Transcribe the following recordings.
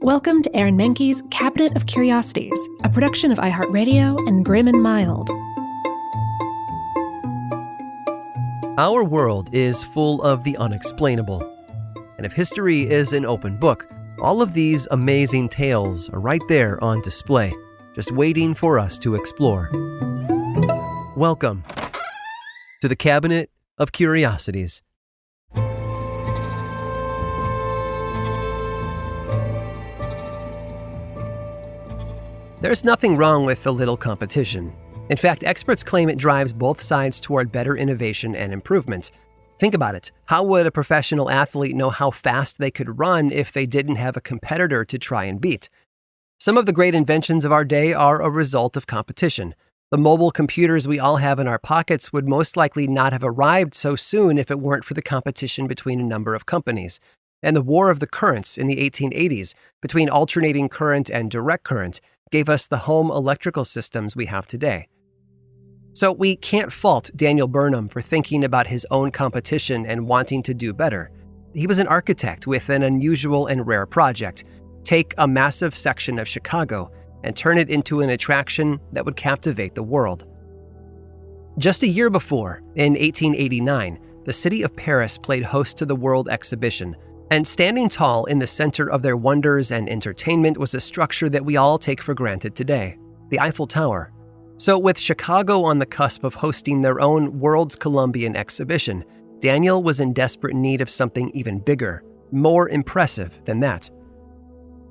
Welcome to Aaron Mahnke's Cabinet of Curiosities, a production of iHeartRadio and Grim and Mild. Our world is full of the unexplainable. And if history is an open book, all of these amazing tales are right there on display, just waiting for us to explore. Welcome to the Cabinet of Curiosities. There's nothing wrong with a little competition. In fact, experts claim it drives both sides toward better innovation and improvement. Think about it. How would a professional athlete know how fast they could run if they didn't have a competitor to try and beat? Some of the great inventions of our day are a result of competition. The mobile computers we all have in our pockets would most likely not have arrived so soon if it weren't for the competition between a number of companies. And the war of the currents in the 1880s between alternating current and direct current gave us the home electrical systems we have today. So we can't fault Daniel Burnham for thinking about his own competition and wanting to do better. He was an architect with an unusual and rare project: take a massive section of Chicago and turn it into an attraction that would captivate the world. Just a year before, in 1889, the city of Paris played host to the World Exhibition, and standing tall in the center of their wonders and entertainment was a structure that we all take for granted today, the Eiffel Tower. So with Chicago on the cusp of hosting their own World's Columbian exhibition, Daniel was in desperate need of something even bigger, more impressive than that.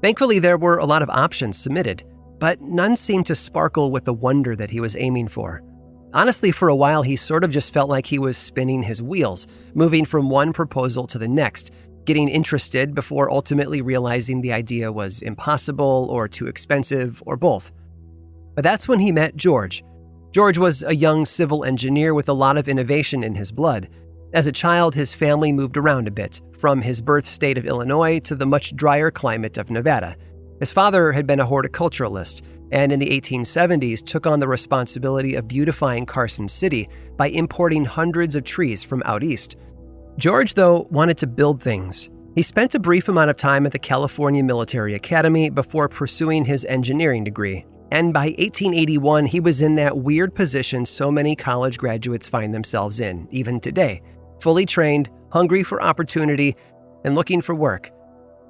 Thankfully, there were a lot of options submitted, but none seemed to sparkle with the wonder that he was aiming for. Honestly, for a while, he sort of just felt like he was spinning his wheels, moving from one proposal to the next, getting interested before ultimately realizing the idea was impossible or too expensive or both. But that's when he met George. George was a young civil engineer with a lot of innovation in his blood. As a child, his family moved around a bit, from his birth state of Illinois to the much drier climate of Nevada. His father had been a horticulturalist, and in the 1870s took on the responsibility of beautifying Carson City by importing hundreds of trees from out east. George, though, wanted to build things. He spent a brief amount of time at the California Military Academy before pursuing his engineering degree. And by 1881, he was in that weird position so many college graduates find themselves in, even today, fully trained, hungry for opportunity, and looking for work.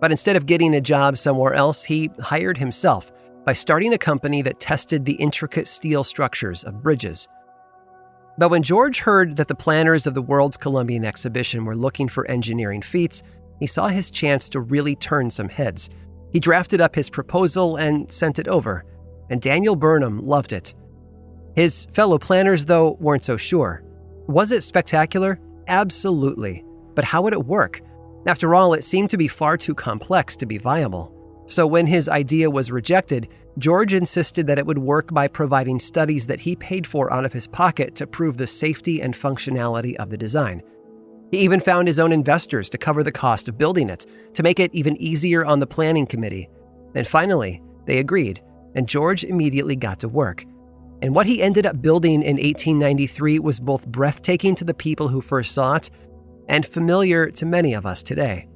But instead of getting a job somewhere else, he hired himself by starting a company that tested the intricate steel structures of bridges. But when George heard that the planners of the World's Columbian exhibition were looking for engineering feats, he saw his chance to really turn some heads. He drafted up his proposal and sent it over, and Daniel Burnham loved it. His fellow planners, though, weren't so sure. Was it spectacular? Absolutely. But how would it work? After all, it seemed to be far too complex to be viable. So when his idea was rejected, George insisted that it would work by providing studies that he paid for out of his pocket to prove the safety and functionality of the design. He even found his own investors to cover the cost of building it, to make it even easier on the planning committee. And finally, they agreed, and George immediately got to work. And what he ended up building in 1893 was both breathtaking to the people who first saw it and familiar to many of us today.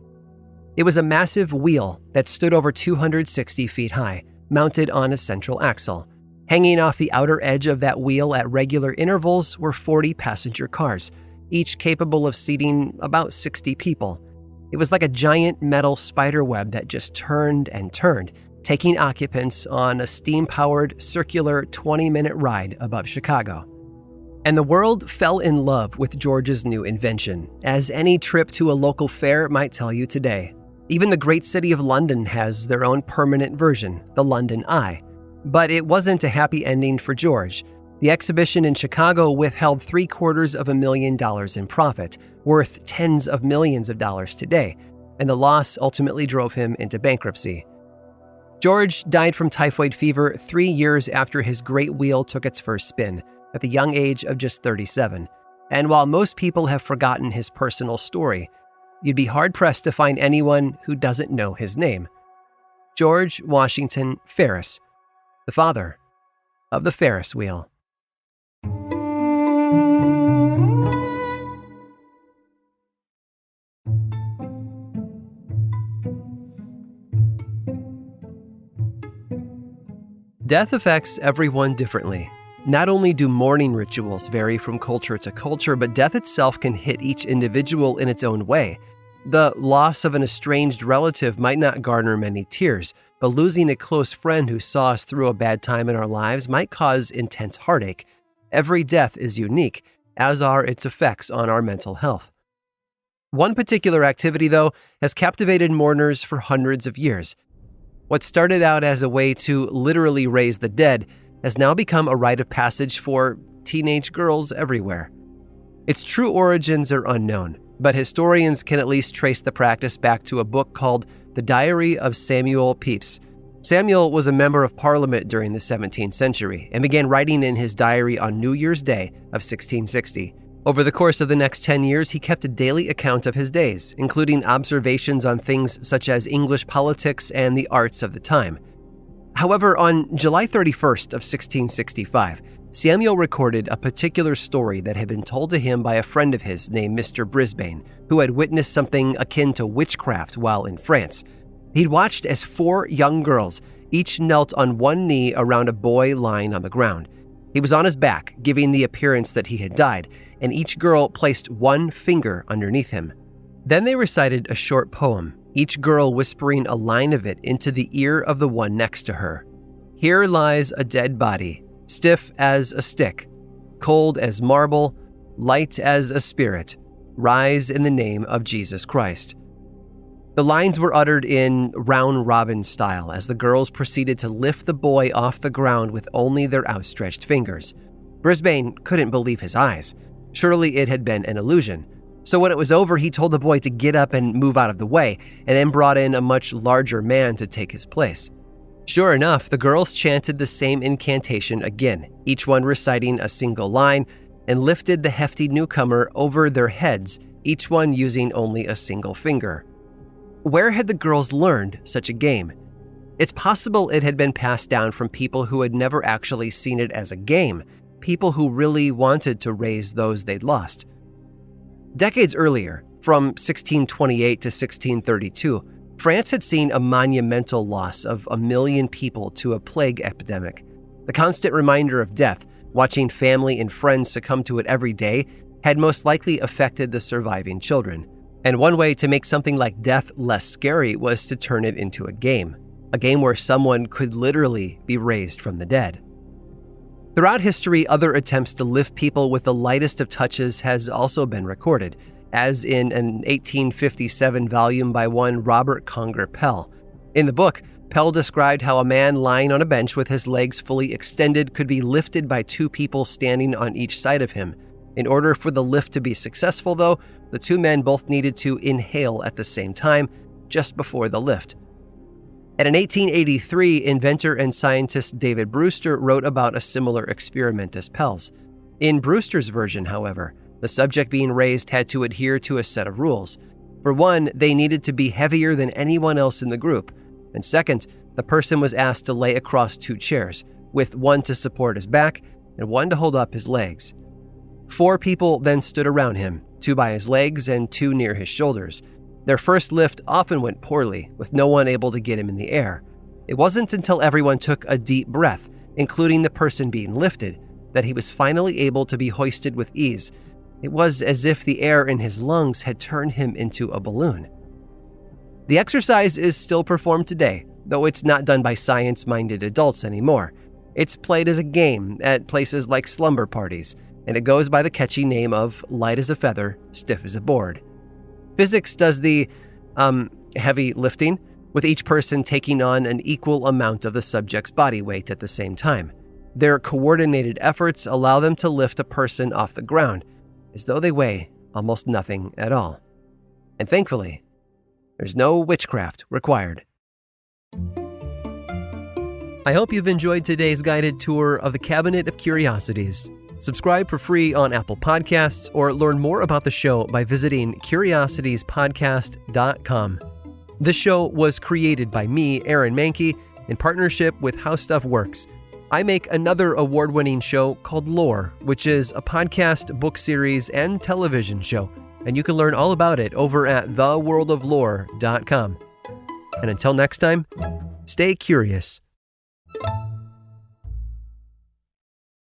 It was a massive wheel that stood over 260 feet high, mounted on a central axle. Hanging off the outer edge of that wheel at regular intervals were 40 passenger cars, each capable of seating about 60 people. It was like a giant metal spider web that just turned and turned, taking occupants on a steam-powered, circular 20-minute ride above Chicago. And the world fell in love with George's new invention, as any trip to a local fair might tell you today. Even the great city of London has their own permanent version, the London Eye. But it wasn't a happy ending for George. The exhibition in Chicago withheld $750,000 in profit, worth tens of millions of dollars today, and the loss ultimately drove him into bankruptcy. George died from typhoid fever 3 years after his great wheel took its first spin, at the young age of just 37. And while most people have forgotten his personal story, you'd be hard-pressed to find anyone who doesn't know his name. George Washington Ferris, the father of the Ferris wheel. Death affects everyone differently. Not only do mourning rituals vary from culture to culture, but death itself can hit each individual in its own way. The loss of an estranged relative might not garner many tears, but losing a close friend who saw us through a bad time in our lives might cause intense heartache. Every death is unique, as are its effects on our mental health. One particular activity, though, has captivated mourners for hundreds of years. What started out as a way to literally raise the dead has now become a rite of passage for teenage girls everywhere. Its true origins are unknown, but historians can at least trace the practice back to a book called The Diary of Samuel Pepys. Samuel was a member of Parliament during the 17th century and began writing in his diary on New Year's Day of 1660. Over the course of the next 10 years, he kept a daily account of his days, including observations on things such as English politics and the arts of the time. However, on July 31st of 1665, Samuel recorded a particular story that had been told to him by a friend of his named Mr. Brisbane, who had witnessed something akin to witchcraft while in France. He'd watched as 4 young girls each knelt on one knee around a boy lying on the ground. He was on his back, giving the appearance that he had died, and each girl placed one finger underneath him. Then they recited a short poem, each girl whispering a line of it into the ear of the one next to her. Here lies a dead body, stiff as a stick, cold as marble, light as a spirit. Rise in the name of Jesus Christ. The lines were uttered in round-robin style as the girls proceeded to lift the boy off the ground with only their outstretched fingers. Brisbane couldn't believe his eyes. Surely it had been an illusion. So when it was over, he told the boy to get up and move out of the way, and then brought in a much larger man to take his place. Sure enough, the girls chanted the same incantation again, each one reciting a single line, and lifted the hefty newcomer over their heads, each one using only a single finger. Where had the girls learned such a game? It's possible it had been passed down from people who had never actually seen it as a game, people who really wanted to raise those they'd lost. Decades earlier, from 1628 to 1632, France had seen a monumental loss of 1 million people to a plague epidemic. The constant reminder of death, watching family and friends succumb to it every day, had most likely affected the surviving children. And one way to make something like death less scary was to turn it into a game where someone could literally be raised from the dead. Throughout history, other attempts to lift people with the lightest of touches has also been recorded, as in an 1857 volume by one Robert Conger Pell. In the book, Pell described how a man lying on a bench with his legs fully extended could be lifted by 2 people standing on each side of him. In order for the lift to be successful, though, the 2 men both needed to inhale at the same time, just before the lift. And in 1883, inventor and scientist David Brewster wrote about a similar experiment as Pell's. In Brewster's version, however, the subject being raised had to adhere to a set of rules. For one, they needed to be heavier than anyone else in the group. And second, the person was asked to lay across 2 chairs, with one to support his back and one to hold up his legs. 4 people then stood around him, 2 by his legs and 2 near his shoulders. Their first lift often went poorly, with no one able to get him in the air. It wasn't until everyone took a deep breath, including the person being lifted, that he was finally able to be hoisted with ease. It was as if the air in his lungs had turned him into a balloon. The exercise is still performed today, though it's not done by science-minded adults anymore. It's played as a game at places like slumber parties, and it goes by the catchy name of light as a feather, stiff as a board. Physics does the heavy lifting, with each person taking on an equal amount of the subject's body weight at the same time. Their coordinated efforts allow them to lift a person off the ground, as though they weigh almost nothing at all. And thankfully, there's no witchcraft required. I hope you've enjoyed today's guided tour of the Cabinet of Curiosities. Subscribe for free on Apple Podcasts or learn more about the show by visiting curiositiespodcast.com. This show was created by me, Aaron Mahnke, in partnership with How Stuff Works. I make another award-winning show called Lore, which is a podcast, book series, and television show, and you can learn all about it over at theworldoflore.com. And until next time, stay curious.